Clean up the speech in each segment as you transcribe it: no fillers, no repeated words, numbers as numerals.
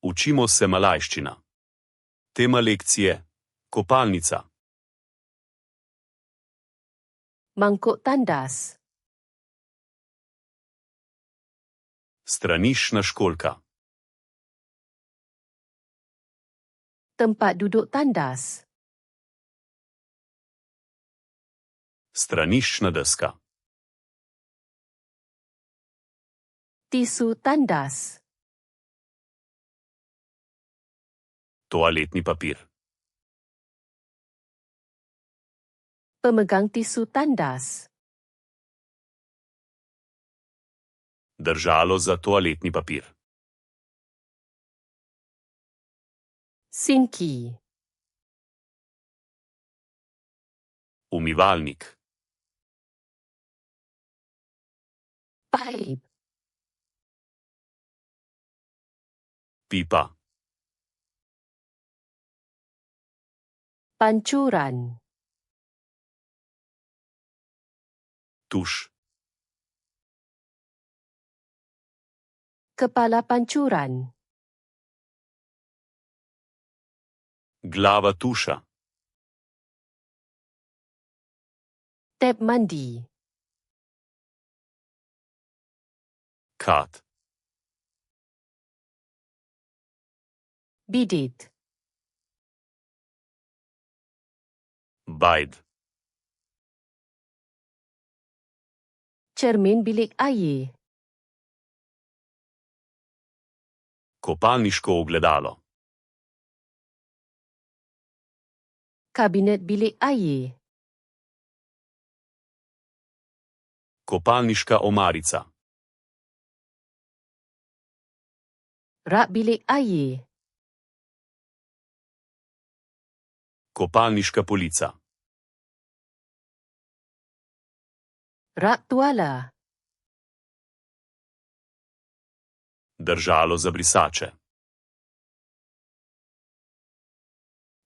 Učimo se malajščina. Tema lekcije: kopalnica. Mangkuk tandas. Straniščna školjka. Tempat duduk tandas. Straniščna deska. Tisu tandas. Toaletni papir. Pemegang tisu tandas. Držalo za toaletni papir. Sinki. Umivalnik. Pipe. Pipa. Pancuran. Tuš. Kepala pancuran. Glava tuša. Tap mandi. Kat. Bidit. Bajd. Cermin bilik air. Kopalniško ogledalo. Kabinet bilik air. Kopalniška omarica. Rak bilik air. Kopalniška polica. Rak tuala. Držalo za brisače.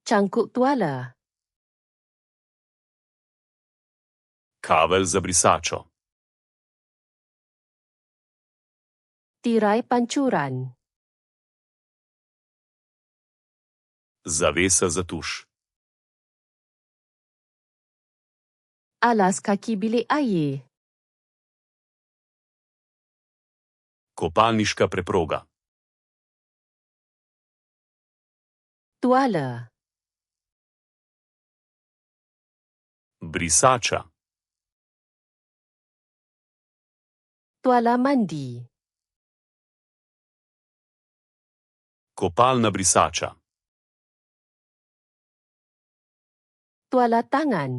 Cangkuk tuala. Kavelj za brisačo. Tirai pancuran. Zavesa za tuš. Alas kaki bilik air. Kopalniška preproga. Tuala. Brisača. Tuala mandi. Kopalna brisača. Tuala tangan.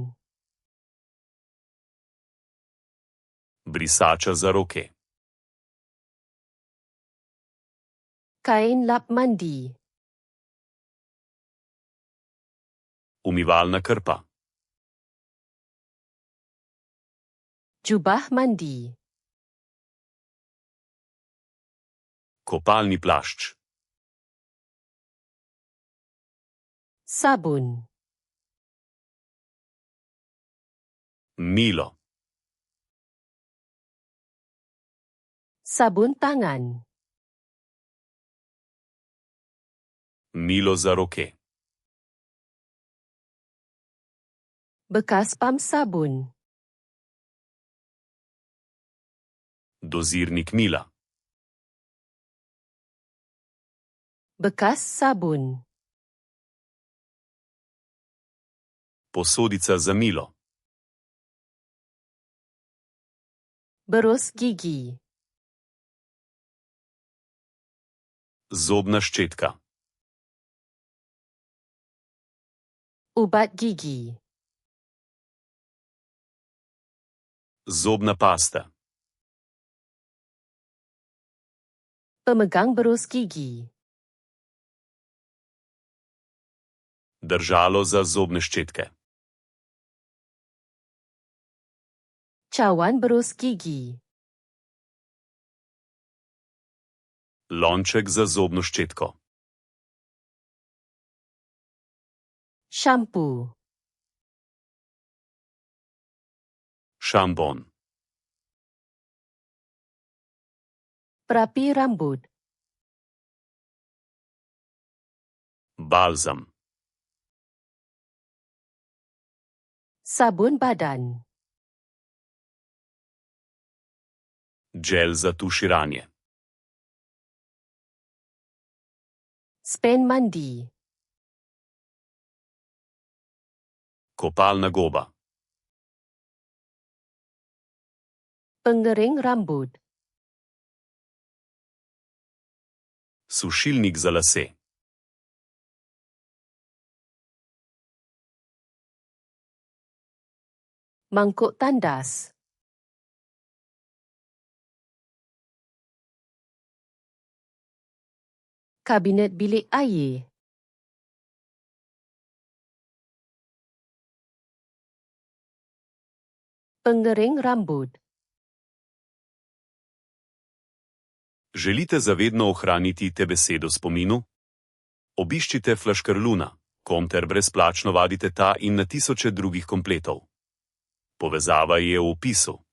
Brisača za roke. Kain lap mandi. Umivalna krpa. Jubah mandi. Kopalni plašč. Sabun. Milo. Sabun tangan. Milo za roke. Bekas pam sabun. Dozirnik mila. Bekas sabun. Posodica za milo. Berus gigi. Zobna ščetka. Ubat gigi. Zobna pasta. Pemegang berus gigi. Držalo za zobne ščetke. Cawan berus gigi. Lonček za zobno ščetko. Shampoo. Šampon. Perapi rambut. Balzam. Sabun badan. Gel za tuširanje. Spen mandi. Kopalna goba. Pengering rambut. Sušilnik za lase. Mangkuk tandas. Kabinet bilik air. Pengering rambut. Želite zavedno ohraniti te besede v spominu? Obiščite Flaškarluna.com ter brezplačno vadite ta in na tisoče drugih kompletov. Povezava je v opisu.